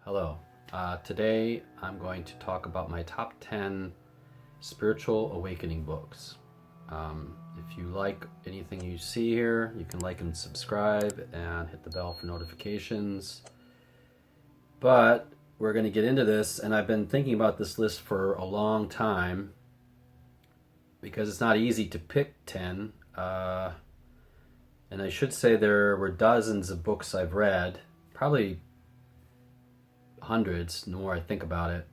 Hello. Today I'm going to talk about my top 10 spiritual awakening books. If you like anything you see here, you can like and subscribe and hit the bell for notifications. But we're going to get into this, and I've been thinking about this list for a long time because it's not easy to pick 10. And I should say there were dozens of books I've read, probably hundreds, the more I think about it,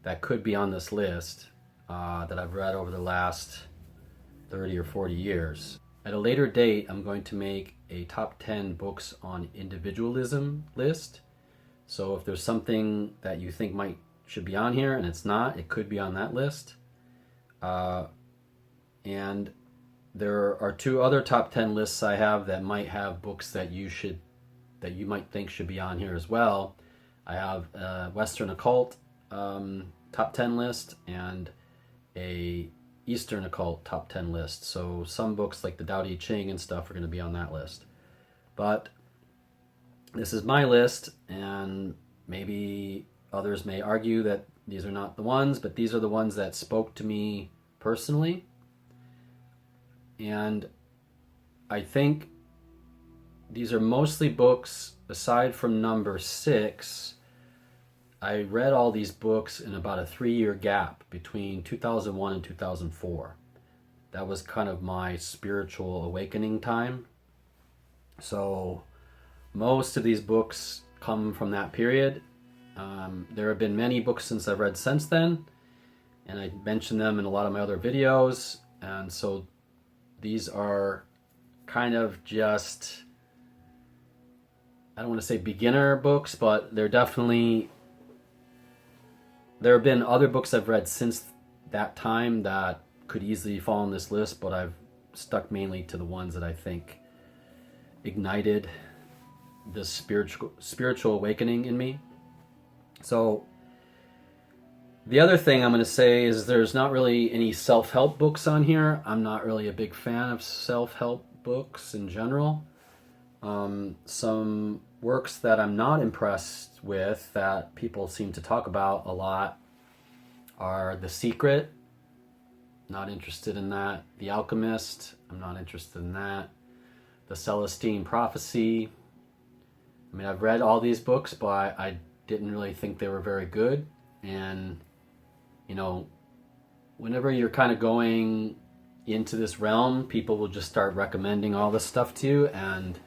that could be on this list that I've read over the last 30 or 40 years. At a later date, I'm going to make a top 10 books on individualism list. So if there's something that you think should be on here and it's not, it could be on that list. And there are two other top 10 lists I have that might have books that you might think should be on here as well. I have a Western occult top 10 list and a Eastern occult top 10 list. So some books like the Tao Te Ching and stuff are going to be on that list. But this is my list, and maybe others may argue that these are not the ones, but these are the ones that spoke to me personally. And I think these are mostly books, aside from number 6, I read all these books in about a 3-year gap between 2001 and 2004. That was kind of my spiritual awakening time. So most of these books come from that period. There have been many books since I've read since then, and I mentioned them in a lot of my other videos. And so these are kind of just, I don't want to say beginner books, but there have been other books I've read since that time that could easily fall on this list, but I've stuck mainly to the ones that I think ignited this spiritual awakening in me. So the other thing I'm going to say is there's not really any self-help books on here. I'm not really a big fan of self-help books in general. Some works that I'm not impressed with that people seem to talk about a lot are The Secret. Not interested in that. The Alchemist. I'm not interested in that. The Celestine Prophecy. I mean, I've read all these books, but I didn't really think they were very good. And, you know, whenever you're kind of going into this realm, people will just start recommending all this stuff to you, and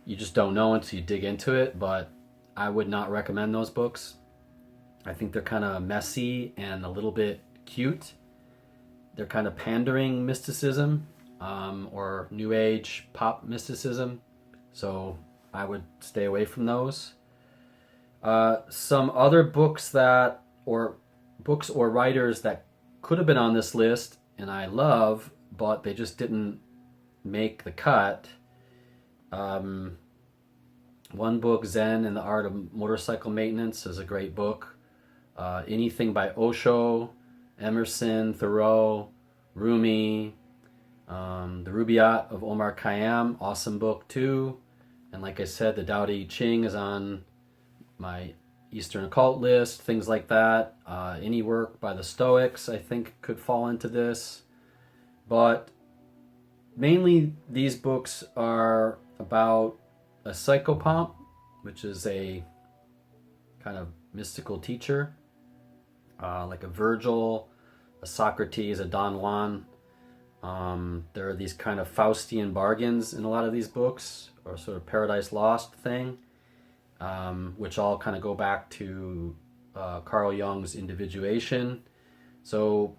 you just don't know until you dig into it. But I would not recommend those books. I think they're kind of messy and a little bit cute. They're kind of pandering mysticism, or New Age pop mysticism. So I would stay away from those. Some other books or writers that could have been on this list and I love, but they just didn't make the cut. One book, Zen and the Art of Motorcycle Maintenance, is a great book. Anything by Osho, Emerson, Thoreau, Rumi, The Rubaiyat of Omar Khayyam, awesome book too. And like I said, the Tao Te Ching is on my Eastern occult list, things like that. Any work by the Stoics I think could fall into this. But mainly these books are about a psychopomp, which is a kind of mystical teacher, like a Virgil, a Socrates, a Don Juan. There are these kind of Faustian bargains in a lot of these books, or sort of Paradise Lost thing, which all kind of go back to Carl Jung's individuation. So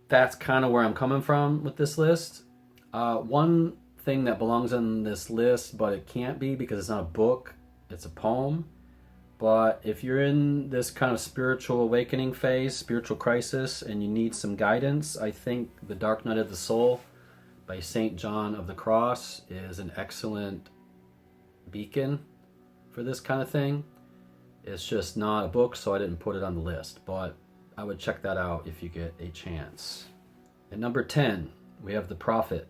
that's kind of where I'm coming from with this list. One thing that belongs on this list, but it can't be because it's not a book, it's a poem. But if you're in this kind of spiritual awakening phase, spiritual crisis, and you need some guidance, I think The Dark Night of the Soul by St. John of the Cross is an excellent beacon for this kind of thing. It's just not a book, so I didn't put it on the list, but I would check that out if you get a chance. At number 10, we have The Prophet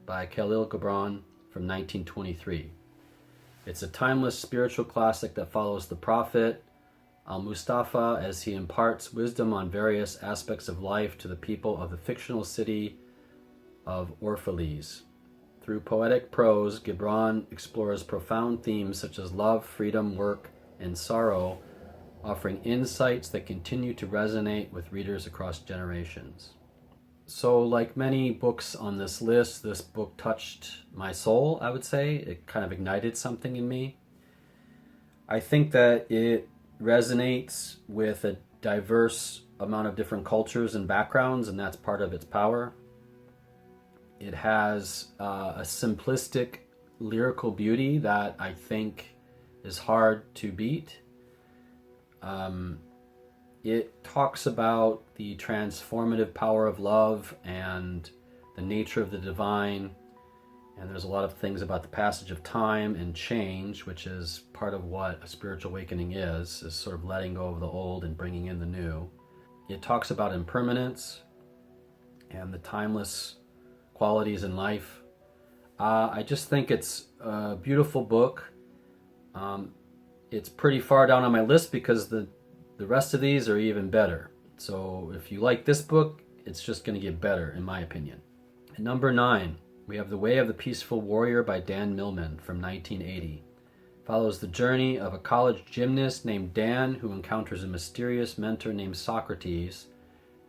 by Khalil Gibran from 1923. It's a timeless spiritual classic that follows the Prophet Al-Mustafa as he imparts wisdom on various aspects of life to the people of the fictional city of Orphalese. Through poetic prose, Gibran explores profound themes such as love, freedom, work, and sorrow, offering insights that continue to resonate with readers across generations. So, like many books on this list, this book touched my soul, I would say. It kind of ignited something in me. I think that it resonates with a diverse amount of different cultures and backgrounds, and that's part of its power. It has a simplistic lyrical beauty that I think is hard to beat. It talks about the transformative power of love and the nature of the divine, and there's a lot of things about the passage of time and change, which is part of what a spiritual awakening is sort of letting go of the old and bringing in the new. It talks about impermanence and the timeless qualities in life. I just think it's a beautiful book. It's pretty far down on my list because the rest of these are even better. So if you like this book, it's just going to get better, in my opinion. At number 9, we have The Way of the Peaceful Warrior by Dan Millman from 1980. Follows the journey of a college gymnast named Dan who encounters a mysterious mentor named Socrates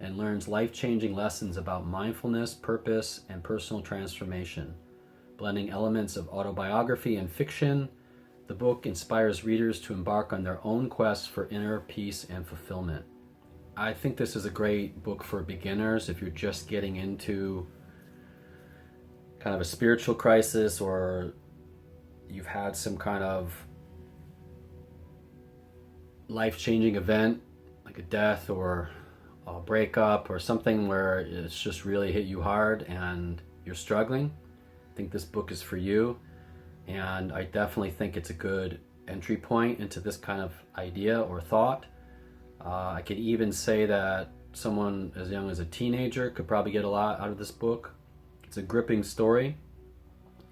and learns life-changing lessons about mindfulness, purpose, and personal transformation. Blending elements of autobiography and fiction, the book inspires readers to embark on their own quest for inner peace and fulfillment. I think this is a great book for beginners if you're just getting into kind of a spiritual crisis, or you've had some kind of life-changing event like a death or a breakup or something where it's just really hit you hard and you're struggling. I think this book is for you, and I definitely think it's a good entry point into this kind of idea or thought. I could even say that someone as young as a teenager could probably get a lot out of this book. It's a gripping story.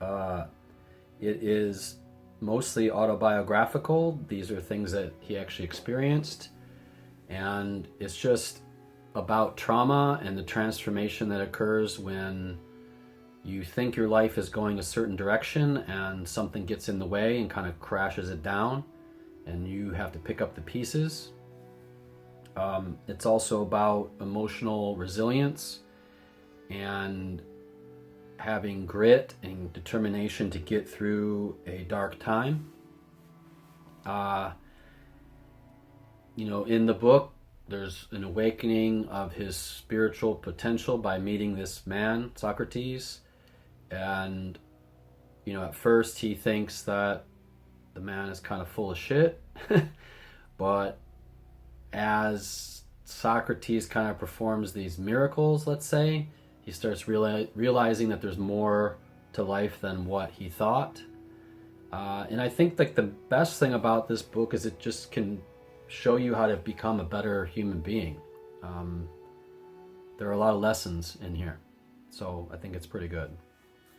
It is mostly autobiographical. These are things that he actually experienced, and it's just about trauma and the transformation that occurs when you think your life is going a certain direction and something gets in the way and kind of crashes it down, and you have to pick up the pieces. It's also about emotional resilience and having grit and determination to get through a dark time. In the book, there's an awakening of his spiritual potential by meeting this man, Socrates. And, at first he thinks that the man is kind of full of shit. But as Socrates kind of performs these miracles, let's say, he starts realizing that there's more to life than what he thought. And I think the best thing about this book is it just can show you how to become a better human being. There are a lot of lessons in here, so I think it's pretty good.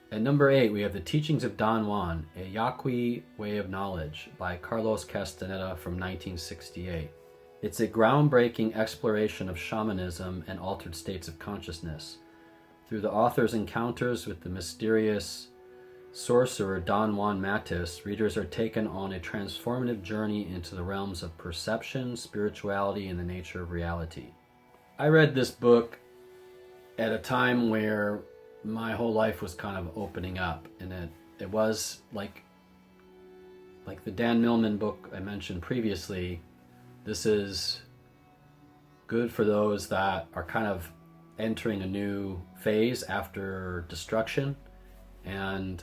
At number 8, we have The Teachings of Don Juan, a Yaqui Way of Knowledge by Carlos Castaneda from 1968. It's a groundbreaking exploration of shamanism and altered states of consciousness. Through the author's encounters with the mysterious sorcerer Don Juan Matus, readers are taken on a transformative journey into the realms of perception, spirituality, and the nature of reality. I read this book at a time where my whole life was kind of opening up, and it was like the Dan Millman book I mentioned previously. This is good for those that are kind of entering a new phase after destruction. And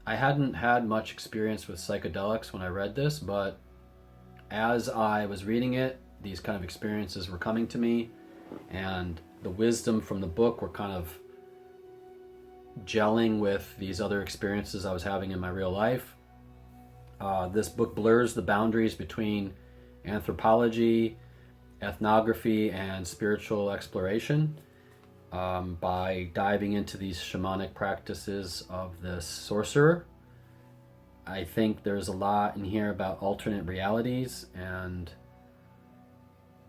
I hadn't had much experience with psychedelics when I read this, but as I was reading it, these kind of experiences were coming to me, and the wisdom from the book were kind of gelling with these other experiences I was having in my real life. This book blurs the boundaries between anthropology, ethnography, and spiritual exploration by diving into these shamanic practices of this sorcerer. I think there's a lot in here about alternate realities and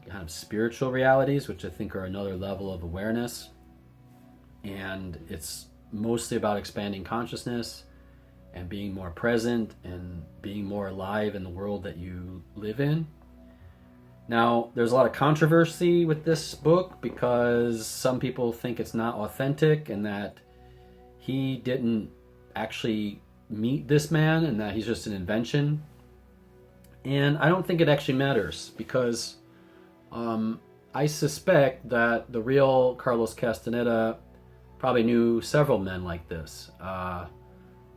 kind of spiritual realities, which I think are another level of awareness. And it's mostly about expanding consciousness and being more present and being more alive in the world that you live in. Now, there's a lot of controversy with this book because some people think it's not authentic and that he didn't actually meet this man and that he's just an invention. And I don't think it actually matters because I suspect that the real Carlos Castaneda probably knew several men like this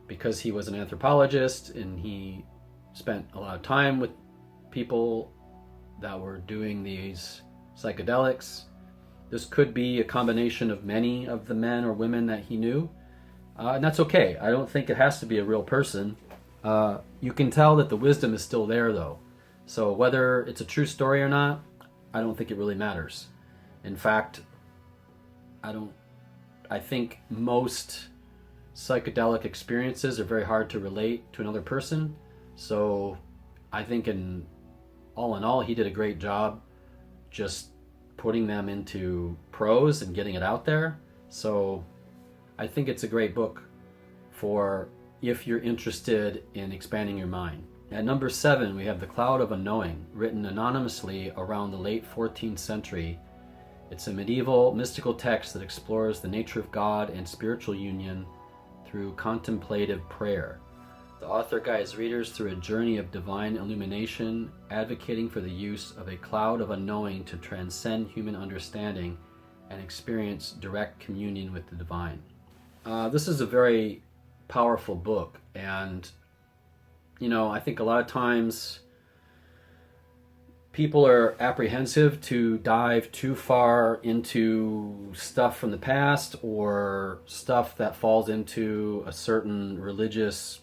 because he was an anthropologist and he spent a lot of time with people that were doing these psychedelics. This could be a combination of many of the men or women that he knew. And that's okay. I don't think it has to be a real person. You can tell that the wisdom is still there, though. So whether it's a true story or not, I don't think it really matters. In fact, I think most psychedelic experiences are very hard to relate to another person. So I think in all, he did a great job just putting them into prose and getting it out there. So I think it's a great book for if you're interested in expanding your mind. At number 7, we have The Cloud of Unknowing, written anonymously around the late 14th century. It's a medieval mystical text that explores the nature of God and spiritual union through contemplative prayer. The author guides readers through a journey of divine illumination, advocating for the use of a cloud of unknowing to transcend human understanding and experience direct communion with the divine. This is a very powerful book, and I think a lot of times people are apprehensive to dive too far into stuff from the past or stuff that falls into a certain religious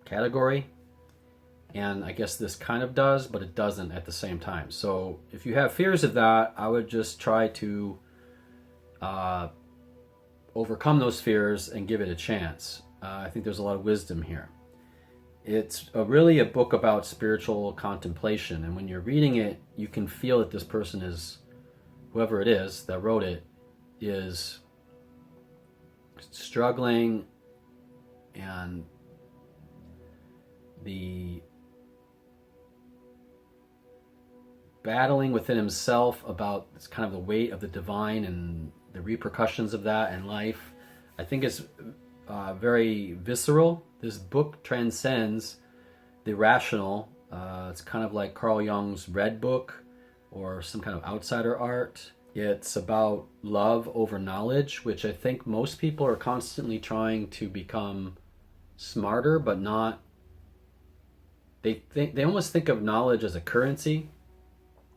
category. And I guess this kind of does, but it doesn't at the same time. So if you have fears of that, I would just try to overcome those fears and give it a chance. I think there's a lot of wisdom here. It's really a book about spiritual contemplation. And when you're reading it, you can feel that this person is, whoever it is that wrote it, is struggling, and the battling within himself about kind of the weight of the divine and the repercussions of that in life. I think it's very visceral. This book transcends the rational. It's kind of like Carl Jung's Red Book or some kind of outsider art. It's about love over knowledge, which I think most people are constantly trying to become smarter, but not. They almost think of knowledge as a currency.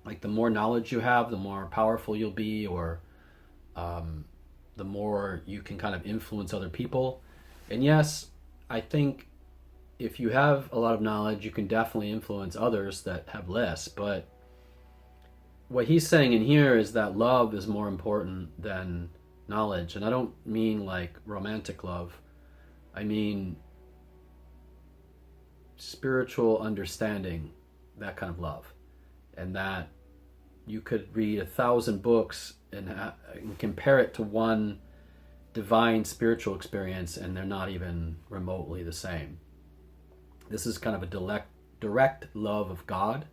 Like the more knowledge you have, the more powerful you'll be, or the more you can kind of influence other people. And yes, I think if you have a lot of knowledge, you can definitely influence others that have less. But what he's saying in here is that love is more important than knowledge. And I don't mean like romantic love. I mean spiritual understanding, that kind of love. And that you could read 1,000 books and compare it to one divine spiritual experience, and they're not even remotely the same. This is kind of a direct love of God.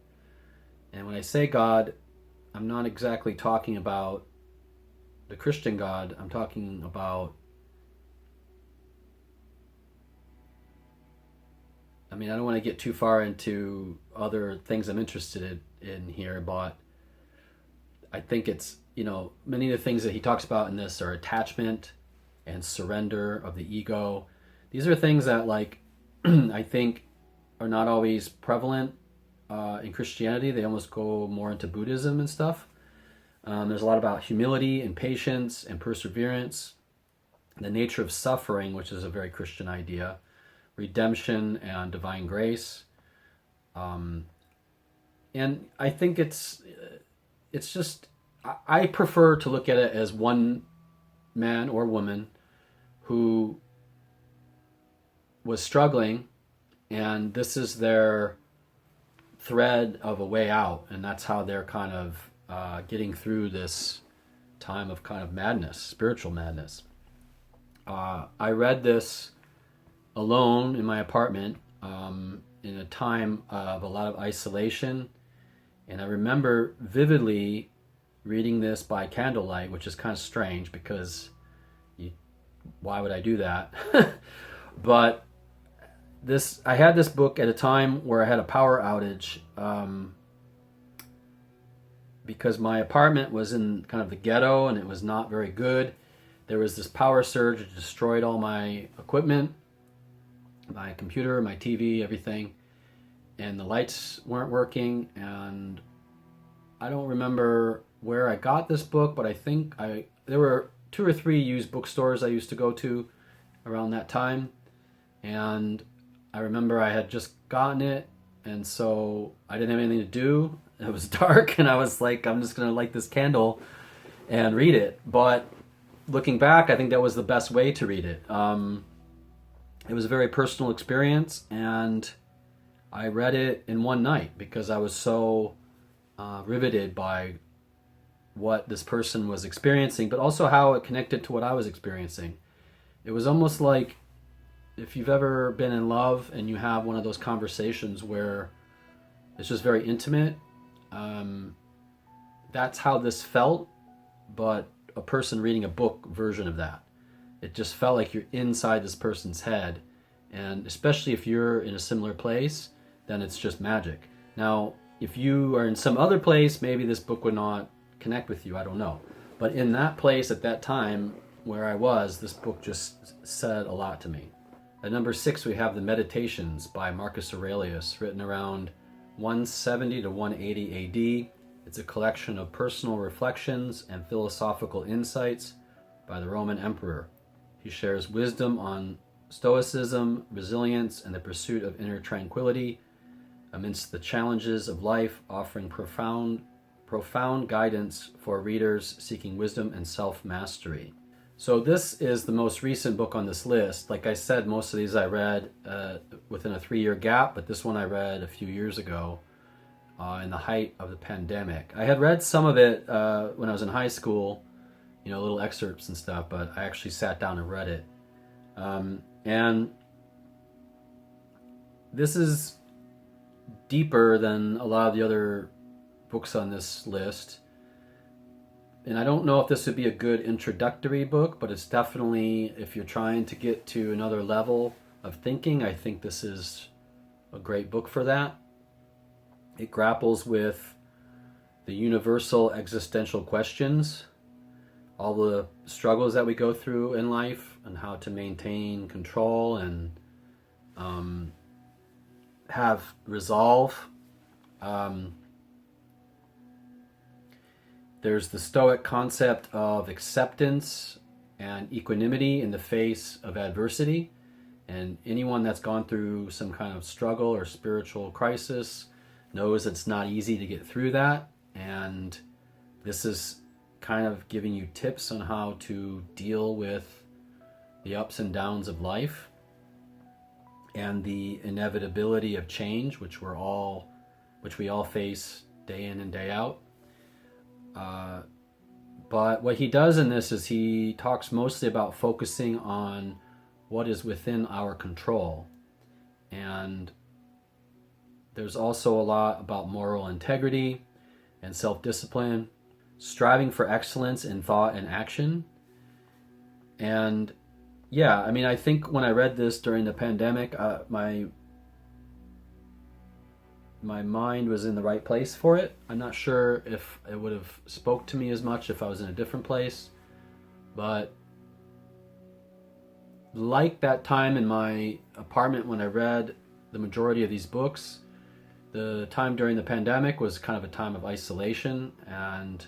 And when I say God, I'm not exactly talking about the Christian God. I'm talking about, I don't want to get too far into other things I'm interested in here, but I think it's, many of the things that he talks about in this are attachment and surrender of the ego. These are things that, like, I think are not always prevalent in Christianity. They almost go more into Buddhism and stuff. There's a lot about humility and patience and perseverance, the nature of suffering, which is a very Christian idea, redemption and divine grace. And I think it's just, I prefer to look at it as one man or woman who was struggling, and this is their thread of a way out, and that's how they're kind of getting through this time of kind of madness, spiritual madness. I read this alone in my apartment in a time of a lot of isolation, and I remember vividly reading this by candlelight, which is kind of strange because why would I do that? But I had this book at a time where I had a power outage because my apartment was in kind of the ghetto and it was not very good. There was this power surge that destroyed all my equipment, my computer, my TV, everything, and the lights weren't working. And I don't remember where I got this book, but I think there were 2 or 3 used bookstores I used to go to around that time, and I remember I had just gotten it, and so I didn't have anything to do. It was dark, and I was like, I'm just going to light this candle and read it. But looking back, I think that was the best way to read it. It was a very personal experience, and I read it in one night because I was so riveted by what this person was experiencing, but also how it connected to what I was experiencing. It was almost like if you've ever been in love and you have one of those conversations where it's just very intimate, that's how this felt, but a person reading a book version of that. It just felt like you're inside this person's head, and especially if you're in a similar place, then it's just magic. Now, if you are in some other place, maybe this book would not connect with you, I don't know. But in that place at that time where I was, this book just said a lot to me. At number 6, we have the Meditations by Marcus Aurelius, written around 170 to 180 AD. It's a collection of personal reflections and philosophical insights by the Roman emperor. He shares wisdom on stoicism, resilience, and the pursuit of inner tranquility amidst the challenges of life, offering profound guidance for readers seeking wisdom and self-mastery. So this is the most recent book on this list. Like I said, most of these I read within a 3-year gap, but this one I read a few years ago in the height of the pandemic. I had read some of it when I was in high school, little excerpts and stuff, but I actually sat down and read it. And this is deeper than a lot of the other books on this list. And I don't know if this would be a good introductory book, but it's definitely, if you're trying to get to another level of thinking, I think this is a great book for that. It grapples with the universal existential questions, all the struggles that we go through in life, and how to maintain control and have resolve. There's the Stoic concept of acceptance and equanimity in the face of adversity. And anyone that's gone through some kind of struggle or spiritual crisis knows it's not easy to get through that. And this is kind of giving you tips on how to deal with the ups and downs of life and the inevitability of change, which we all face day in and day out. But what he does in this is he talks mostly about focusing on what is within our control. And there's also a lot about moral integrity and self-discipline, striving for excellence in thought and action. And yeah, I think when I read this during the pandemic, my mind was in the right place for it. I'm not sure if it would have spoke to me as much if I was in a different place. But like that time in my apartment when I read the majority of these books, the time during the pandemic was kind of a time of isolation, and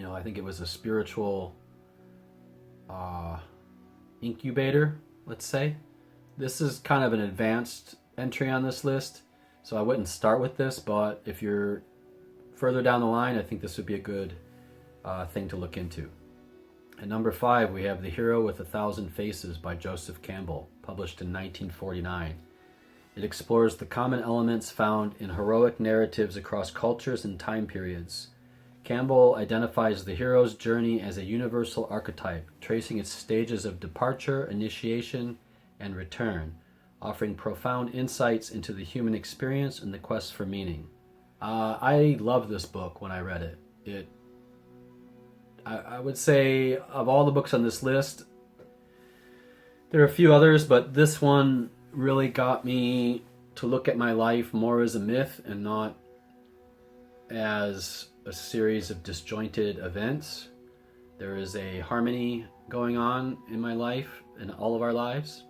I think it was a spiritual incubator, let's say. This is kind of an advanced entry on this list, so I wouldn't start with this, but if you're further down the line, I think this would be a good thing to look into. At number 5, we have The Hero with a Thousand Faces by Joseph Campbell, published in 1949. It explores the common elements found in heroic narratives across cultures and time periods. Campbell identifies the hero's journey as a universal archetype, tracing its stages of departure, initiation, and return, offering profound insights into the human experience and the quest for meaning. I loved this book when I read it. I would say of all the books on this list, there are a few others, but this one really got me to look at my life more as a myth and not as a series of disjointed events. There is a harmony going on in my life, in all of our lives.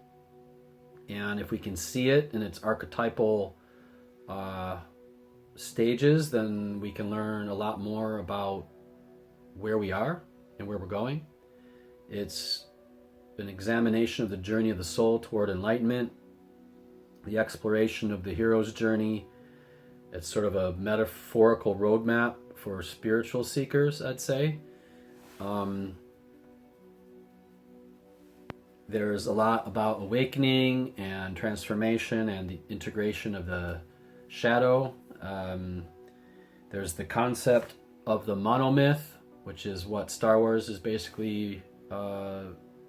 And if we can see it in its archetypal stages, then we can learn a lot more about where we are and where we're going. It's an examination of the journey of the soul toward enlightenment, the exploration of the hero's journey. It's sort of a metaphorical roadmap for spiritual seekers, I'd say. There's a lot about awakening and transformation and the integration of the shadow. There's the concept of the monomyth, which is what Star Wars is basically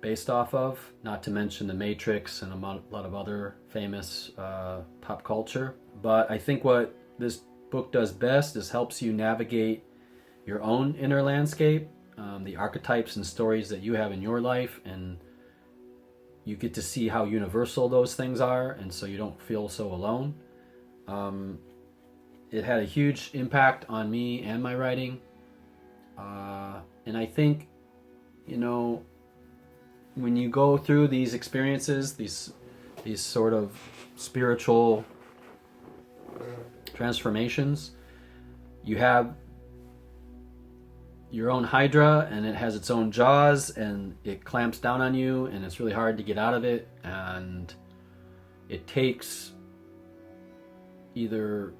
based off of, not to mention The Matrix and a lot of other famous pop culture. But I think what this book does best is helps you navigate your own inner landscape, the archetypes and stories that you have in your life, and you get to see how universal those things are, and so you don't feel so alone. It had a huge impact on me and my writing. And I think, when you go through these experiences, these sort of spiritual transformations, you have your own Hydra, and it has its own jaws, and it clamps down on you, and it's really hard to get out of it, and it takes either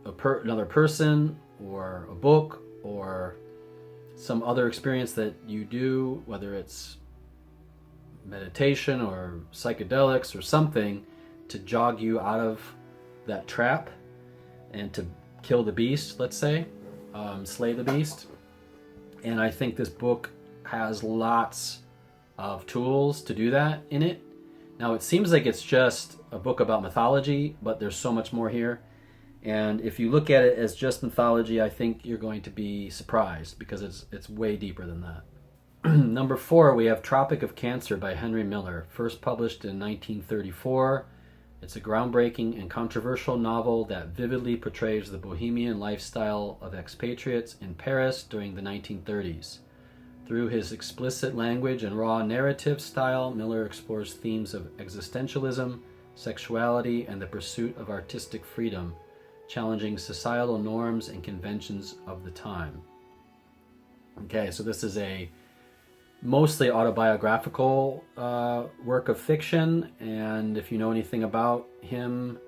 another person or a book or some other experience that you do, whether it's meditation or psychedelics or something, to jog you out of that trap and to kill the beast, let's say, slay the beast. And I think this book has lots of tools to do that in it. Now, it seems like it's just a book about mythology, but there's so much more here. And if you look at it as just mythology, I think you're going to be surprised, because it's way deeper than that. Number 4, we have Tropic of Cancer by Henry Miller, first published in 1934. It's a groundbreaking and controversial novel that vividly portrays the bohemian lifestyle of expatriates in Paris during the 1930s. Through his explicit language and raw narrative style, Miller explores themes of existentialism, sexuality, and the pursuit of artistic freedom, challenging societal norms and conventions of the time. Okay, so this is a mostly autobiographical work of fiction, and if you know anything about him,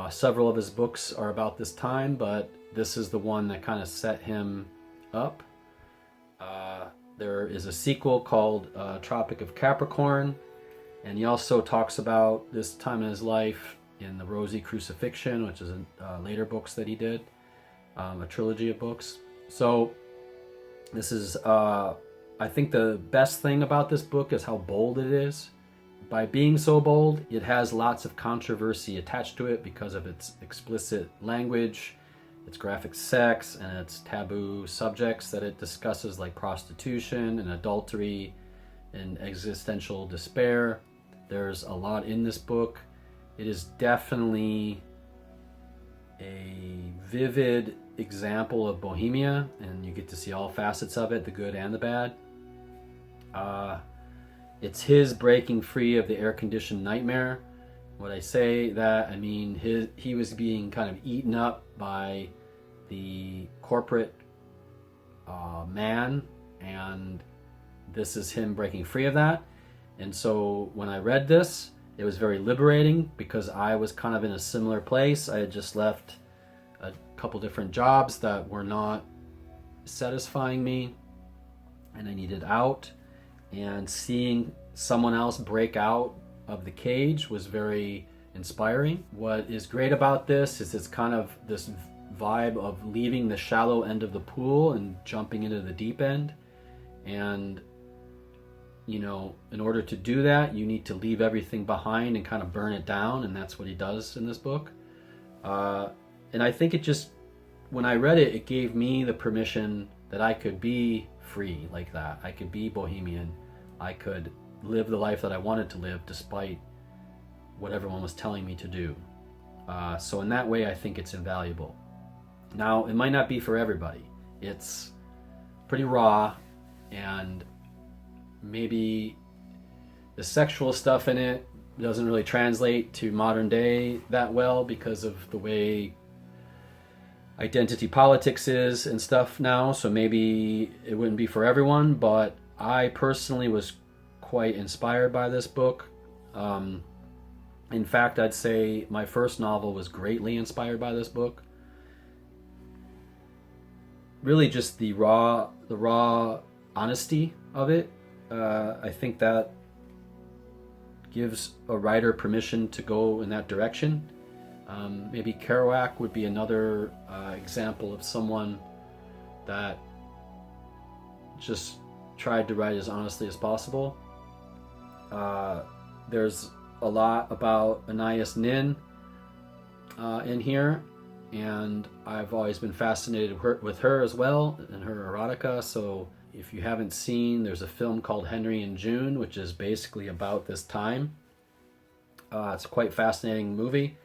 several of his books are about this time, but this is the one that kind of set him up. There is a sequel called Tropic of Capricorn, and he also talks about this time in his life in The Rosy Crucifixion, which is later books that he did, a trilogy of books. So this is, I think the best thing about this book is how bold it is. By being so bold, it has lots of controversy attached to it because of its explicit language, its graphic sex, and its taboo subjects that it discusses, like prostitution and adultery and existential despair. There's a lot in this book. It is definitely a vivid example of Bohemia, and you get to see all facets of it, the good and the bad. It's his breaking free of the air-conditioned nightmare. When I say that, I mean he was being kind of eaten up by the corporate man, and this is him breaking free of that. And so when I read this, it was very liberating, because I was kind of in a similar place. I had just left a couple different jobs that were not satisfying me, and I needed out. And seeing someone else break out of the cage was very inspiring. What is great about this is it's kind of this vibe of leaving the shallow end of the pool and jumping into the deep end. And, you know, in order to do that, you need to leave everything behind and kind of burn it down. And that's what he does in this book. And I think it just, when I read it, it gave me the permission that I could be free like that. I could be bohemian. I could live the life that I wanted to live despite what everyone was telling me to do. So in that way, I think it's invaluable. Now, it might not be for everybody. It's pretty raw, and maybe the sexual stuff in it doesn't really translate to modern day that well because of the way identity politics is and stuff now. So maybe it wouldn't be for everyone, but I personally was quite inspired by this book. In fact, I'd say my first novel was greatly inspired by this book. Really just the raw honesty of it. I think that gives a writer permission to go in that direction. Maybe Kerouac would be another example of someone that just tried to write as honestly as possible. There's a lot about Anais Nin in here, and I've always been fascinated with her as well and her erotica. So if you haven't seen, there's a film called Henry and June, which is basically about this time. It's a quite fascinating movie,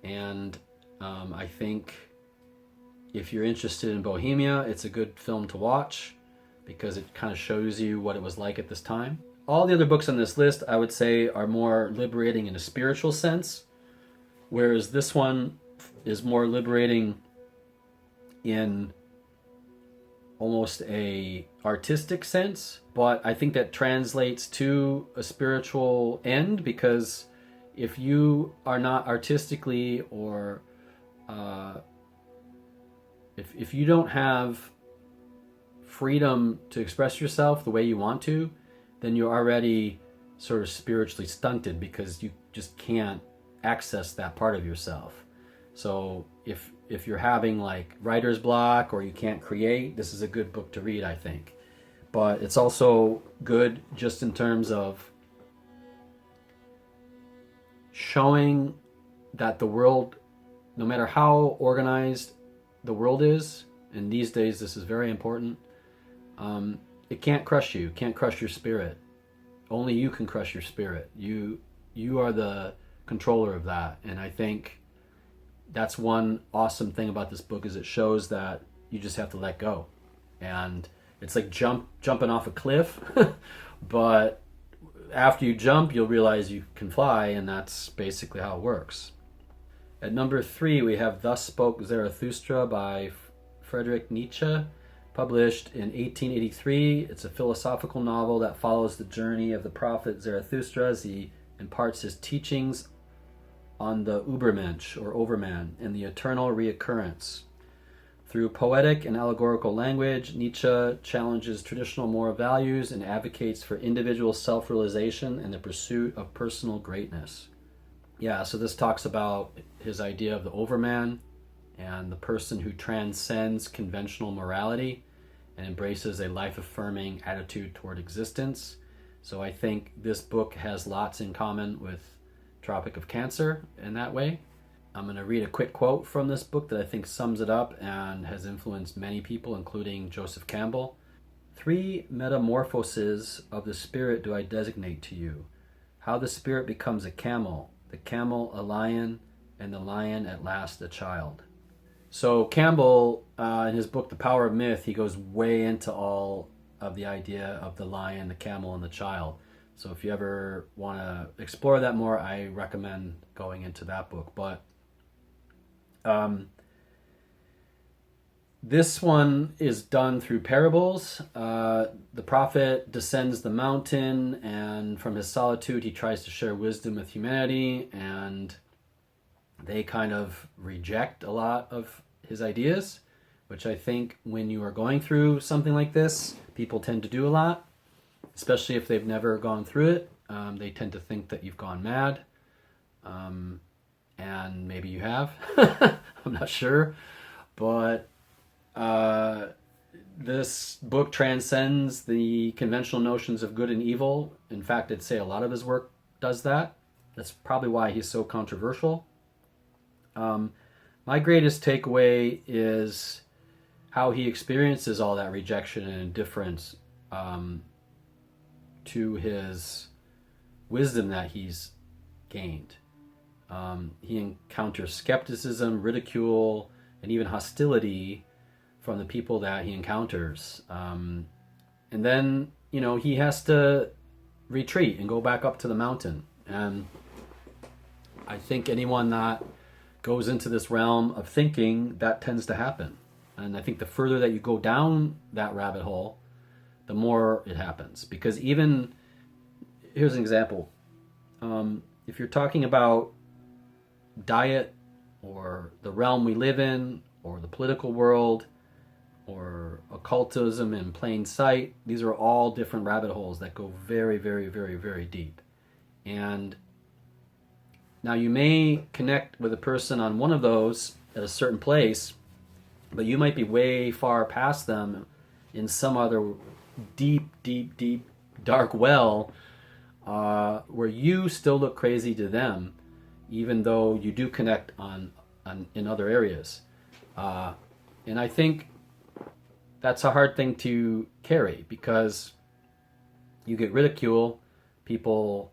and I think if you're interested in Bohemia, it's a good film to watch because it kind of shows you what it was like at this time. All the other books on this list, I would say, are more liberating in a spiritual sense, whereas this one is more liberating in almost a artistic sense. But I think that translates to a spiritual end, because if you are not artistically or if you don't have freedom to express yourself the way you want to, then you're already sort of spiritually stunted because you just can't access that part of yourself. So if you're having like writer's block or you can't create, this is a good book to read, I think. But it's also good just in terms of showing that the world, no matter how organized the world is, and these days this is very important, it can't crush you, can't crush your spirit. Only you can crush your spirit. You are the controller of that. And I think that's one awesome thing about this book, is it shows that you just have to let go. And it's like jumping off a cliff, but after you jump, you'll realize you can fly, and that's basically how it works. At number 3, we have Thus Spoke Zarathustra by Friedrich Nietzsche, published in 1883. It's a philosophical novel that follows the journey of the prophet Zarathustra as he imparts his teachings on the Übermensch, or Overman, and the eternal reoccurrence. Through poetic and allegorical language, Nietzsche challenges traditional moral values and advocates for individual self-realization and the pursuit of personal greatness. Yeah, so this talks about his idea of the Overman and the person who transcends conventional morality and embraces a life-affirming attitude toward existence. So I think this book has lots in common with Tropic of Cancer in that way. I'm going to read a quick quote from this book that I think sums it up and has influenced many people, including Joseph Campbell. 3 metamorphoses of the spirit do I designate to you. How the spirit becomes a camel, the camel a lion, and the lion at last a child. So Campbell, in his book The Power of Myth, he goes way into all of the idea of the lion, the camel, and the child. So if you ever want to explore that more, I recommend going into that book. But this one is done through parables. The prophet descends the mountain, and from his solitude he tries to share wisdom with humanity, and they kind of reject a lot of his ideas. which I think when you are going through something like this, people tend to do a lot, especially if they've never gone through it. They tend to think that you've gone mad, and maybe you have. I'm not sure, but this book transcends the conventional notions of good and evil. In fact, I'd say a lot of his work does that. That's probably why he's so controversial. My greatest takeaway is how he experiences all that rejection and indifference to his wisdom that he's gained. He encounters skepticism, ridicule, and even hostility from the people that he encounters. And then, he has to retreat and go back up to the mountain. And I think anyone that goes into this realm of thinking, that tends to happen. And I think the further that you go down that rabbit hole, the more it happens. Because even, here's an example. If you're talking about diet or the realm we live in or the political world or occultism in plain sight, these are all different rabbit holes that go very, very, very, very deep. And now you may connect with a person on one of those at a certain place, but you might be way far past them in some other deep, deep, deep, dark well where you still look crazy to them, even though you do connect in other areas. And I think that's a hard thing to carry because you get ridicule. People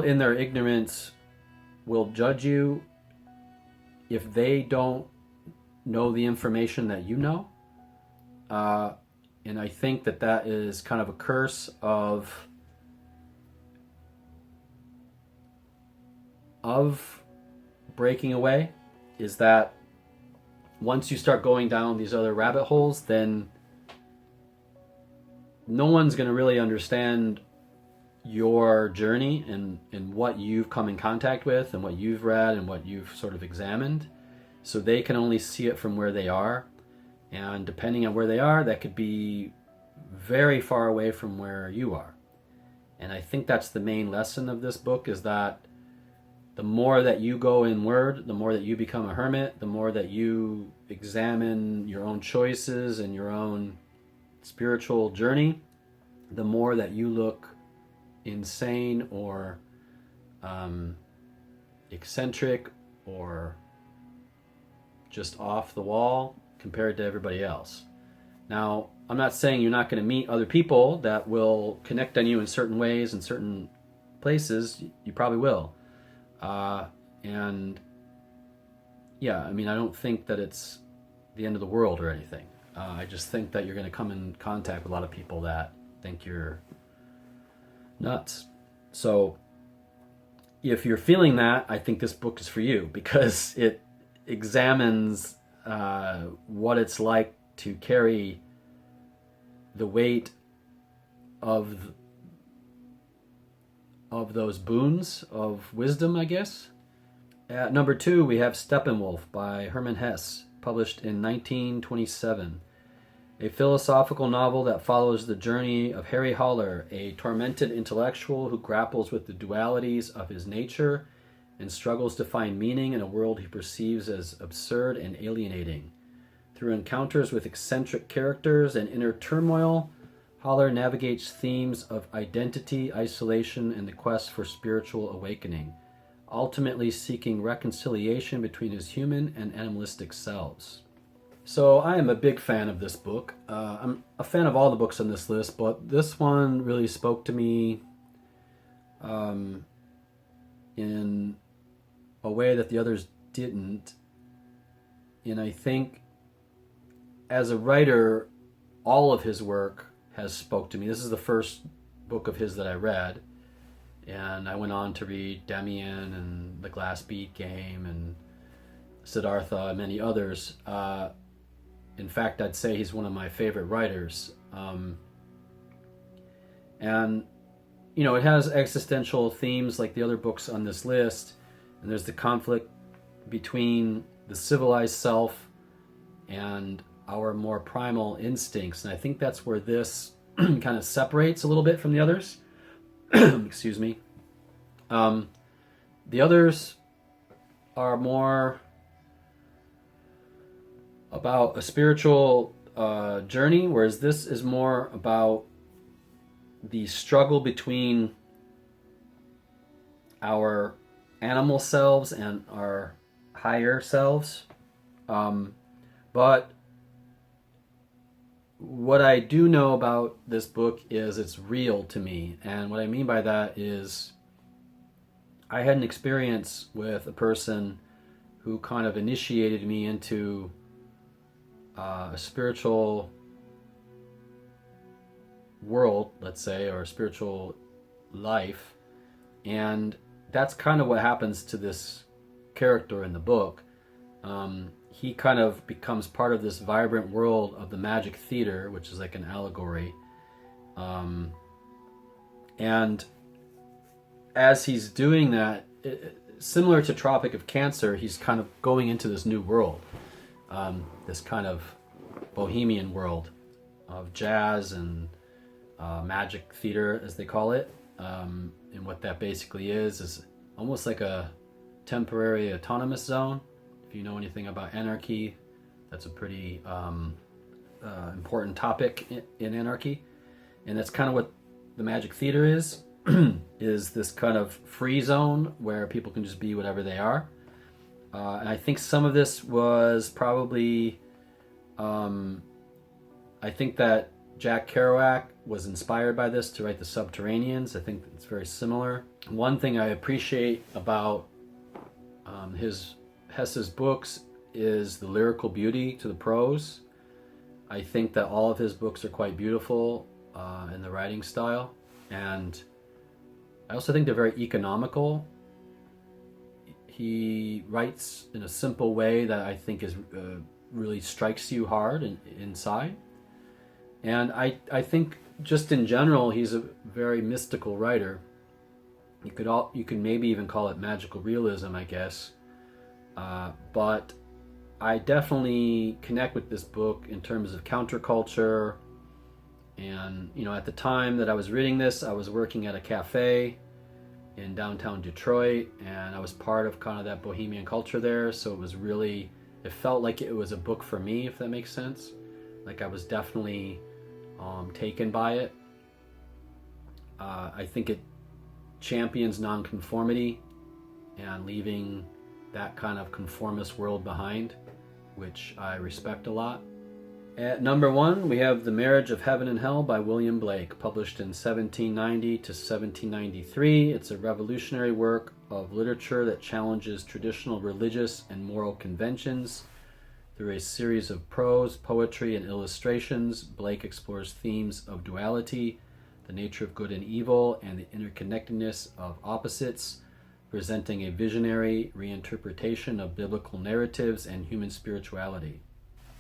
in their ignorance will judge you if they don't know the information that you know. And I think that is kind of a curse of breaking away, is that once you start going down these other rabbit holes, then no one's going to really understand your journey and what you've come in contact with and what you've read and what you've sort of examined. So they can only see it from where they are. And depending on where they are, that could be very far away from where you are. And I think that's the main lesson of this book, is that the more that you go inward, the more that you become a hermit, the more that you examine your own choices and your own spiritual journey, the more that you look insane or eccentric or just off the wall compared to everybody else. Now, I'm not saying you're not going to meet other people that will connect on you in certain ways in certain places. You probably will. And yeah, I mean, I don't think that it's the end of the world or anything. I just think that you're going to come in contact with a lot of people that think you're nuts. So if you're feeling that, I think this book is for you, because it examines what it's like to carry the weight of those boons of wisdom, I guess. At number 2, we have Steppen Wolf by Hermann Hesse, published in 1927. A philosophical novel that follows the journey of Harry Haller, a tormented intellectual who grapples with the dualities of his nature and struggles to find meaning in a world he perceives as absurd and alienating. Through encounters with eccentric characters and inner turmoil, Haller navigates themes of identity, isolation, and the quest for spiritual awakening, ultimately seeking reconciliation between his human and animalistic selves. So I am a big fan of this book. I'm a fan of all the books on this list, but this one really spoke to me in a way that the others didn't. And I think as a writer, all of his work has spoke to me. This is the first book of his that I read, and I went on to read Damien and The Glass Bead Game and Siddhartha and many others. In fact, I'd say he's one of my favorite writers. And, it has existential themes like the other books on this list, and there's the conflict between the civilized self and our more primal instincts. And I think that's where this kind of separates a little bit from the others. Excuse me. The others are more about a spiritual journey, whereas this is more about the struggle between our animal selves and our higher selves. But what I do know about this book is it's real to me. And what I mean by that is I had an experience with a person who kind of initiated me into a spiritual world, let's say, or a spiritual life. And that's kind of what happens to this character in the book. He kind of becomes part of this vibrant world of the magic theater, which is like an allegory. And as he's doing that, similar to Tropic of Cancer, he's kind of going into this new world, this kind of bohemian world of jazz and magic theater, as they call it. And what that basically is almost like a temporary autonomous zone. If you know anything about anarchy, that's a pretty important topic in anarchy. And that's kind of what the magic theater is, is this kind of free zone where people can just be whatever they are. And I think some of this was probably, I think that Jack Kerouac was inspired by this to write The Subterraneans. I think it's very similar. One thing I appreciate about Hesse's books is the lyrical beauty to the prose. I think that all of his books are quite beautiful in the writing style. And I also think they're very economical. He writes in a simple way that I think is really strikes you hard inside. And I think just in general, he's a very mystical writer. You could maybe even call it magical realism, I guess. But I definitely connect with this book in terms of counterculture. And, at the time that I was reading this, I was working at a cafe in downtown Detroit, and I was part of kind of that bohemian culture there. So it felt like it was a book for me, if that makes sense. Like I was definitely taken by it. I think it champions nonconformity and leaving that kind of conformist world behind, which I respect a lot. At number 1, we have The Marriage of Heaven and Hell by William Blake, published in 1790 to 1793. It's a revolutionary work of literature that challenges traditional religious and moral conventions. Through a series of prose, poetry, and illustrations, Blake explores themes of duality, the nature of good and evil, and the interconnectedness of opposites, presenting a visionary reinterpretation of biblical narratives and human spirituality.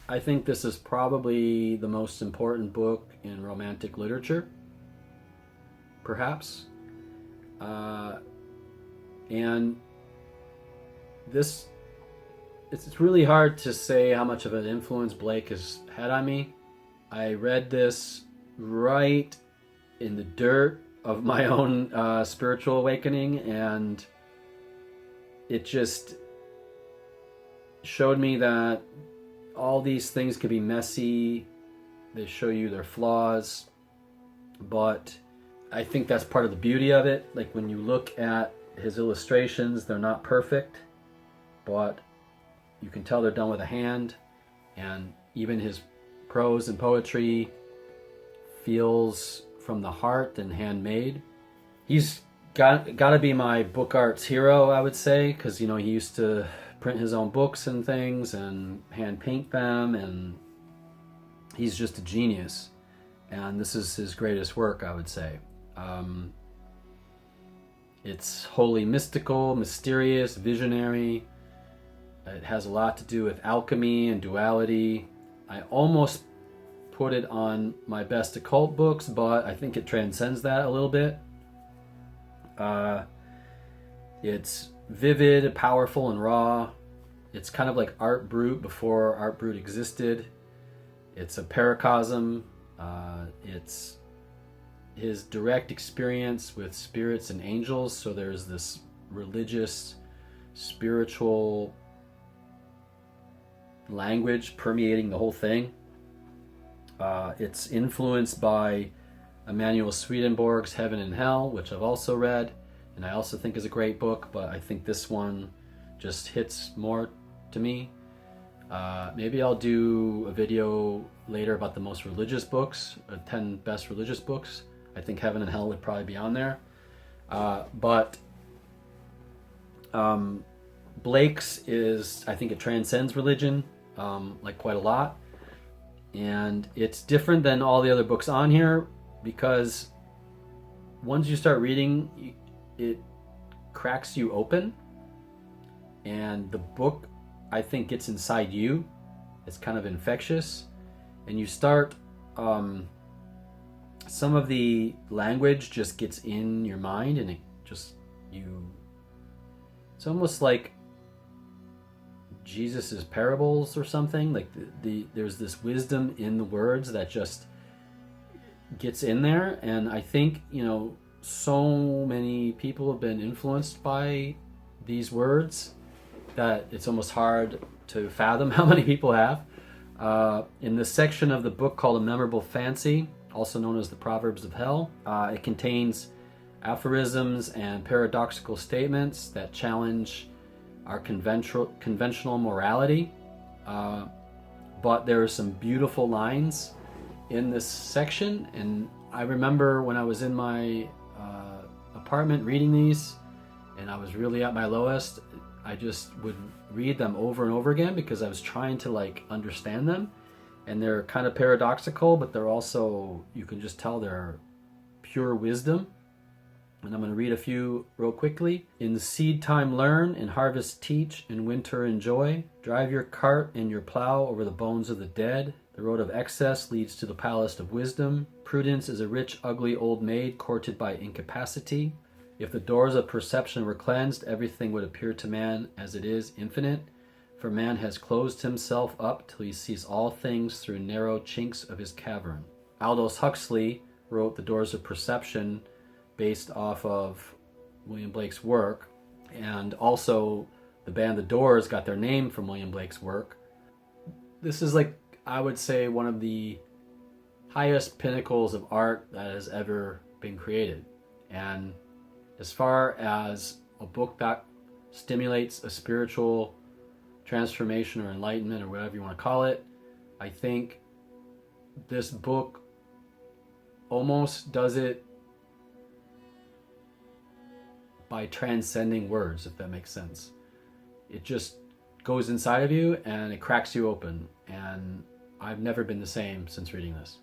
I think this is probably the most important book in romantic literature, perhaps. And this, it's really hard to say how much of an influence Blake has had on me. I read this right in the dirt of my own spiritual awakening, and it just showed me that all these things can be messy. They show you their flaws, but I think that's part of the beauty of it. Like when you look at his illustrations, they're not perfect, but you can tell they're done with a hand, and even his prose and poetry feels from the heart and handmade. He's got to be my book arts hero, I would say, because he used to print his own books and things and hand paint them, and he's just a genius. And this is his greatest work, I would say. It's wholly mystical, mysterious, visionary. It has a lot to do with alchemy and duality. I almost put it on my best occult books, but I think it transcends that a little bit. It's vivid, powerful, and raw. It's kind of like Art Brut before Art Brut existed. It's a paracosm. It's his direct experience with spirits and angels. So there's this religious, spiritual language permeating the whole thing. It's influenced by Emanuel Swedenborg's Heaven and Hell, which I've also read, and I also think is a great book, but I think this one just hits more to me. Maybe I'll do a video later about the most religious books, 10 best religious books. I think Heaven and Hell would probably be on there. But Blake's is, I think it transcends religion, like quite a lot. And it's different than all the other books on here because once you start reading, it cracks you open. And the book, I think, gets inside you. It's kind of infectious. And you start, some of the language just gets in your mind and it just, it's almost like Jesus's parables or something. Like there's this wisdom in the words that just gets in there. And I think, so many people have been influenced by these words that it's almost hard to fathom how many people have. In this section of the book called A Memorable Fancy, also known as the Proverbs of Hell, it contains aphorisms and paradoxical statements that challenge our conventional morality. But there are some beautiful lines in this section, and I remember when I was in my apartment reading these, and I was really at my lowest, I just would read them over and over again because I was trying to understand them. And they're kind of paradoxical, but they're also, you can just tell they're pure wisdom. And I'm going to read a few real quickly. In seed time learn, in harvest teach, in winter enjoy. Drive your cart and your plow over the bones of the dead. The road of excess leads to the palace of wisdom. Prudence is a rich, ugly old maid courted by incapacity. If the doors of perception were cleansed, everything would appear to man as it is, infinite. For man has closed himself up till he sees all things through narrow chinks of his cavern. Aldous Huxley wrote The Doors of Perception based off of William Blake's work. And also the band The Doors got their name from William Blake's work. This is I would say, one of the highest pinnacles of art that has ever been created. And as far as a book that stimulates a spiritual transformation or enlightenment or whatever you want to call it, I think this book almost does it by transcending words, if that makes sense. It just goes inside of you and it cracks you open. And I've never been the same since reading this.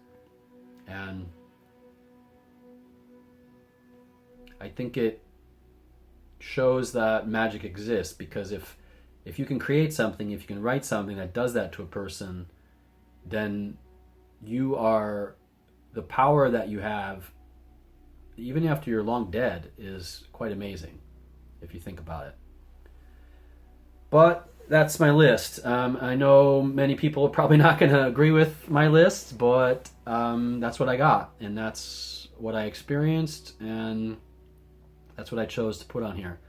And I think it shows that magic exists, because if you can create something, if you can write something that does that to a person, then the power that you have, even after you're long dead, is quite amazing, if you think about it. But that's my list. I know many people are probably not going to agree with my list, but that's what I got, and that's what I experienced, and that's what I chose to put on here.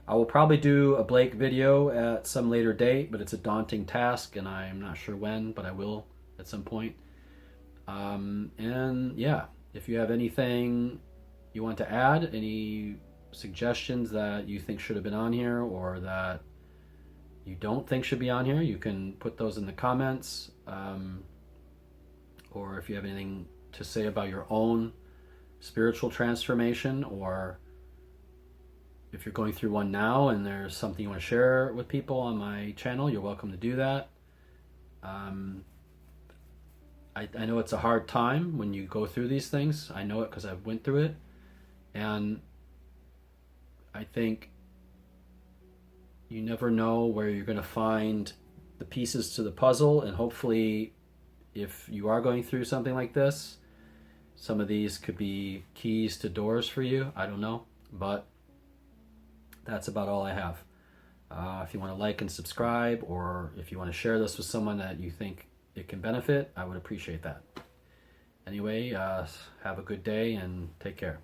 I will probably do a Blake video at some later date, but it's a daunting task, and I'm not sure when, but I will at some point. And yeah, if you have anything you want to add, any suggestions that you think should have been on here or that you don't think should be on here, you can put those in the comments. Or if you have anything to say about your own spiritual transformation, or if you're going through one now and there's something you want to share with people on my channel, you're welcome to do that. I know it's a hard time when you go through these things. I know it because I've went through it. And I think you never know where you're going to find the pieces to the puzzle. And hopefully, if you are going through something like this, some of these could be keys to doors for you. I don't know. But that's about all I have. If you want to like and subscribe, or if you want to share this with someone that you think it can benefit, I would appreciate that. Anyway, have a good day and take care.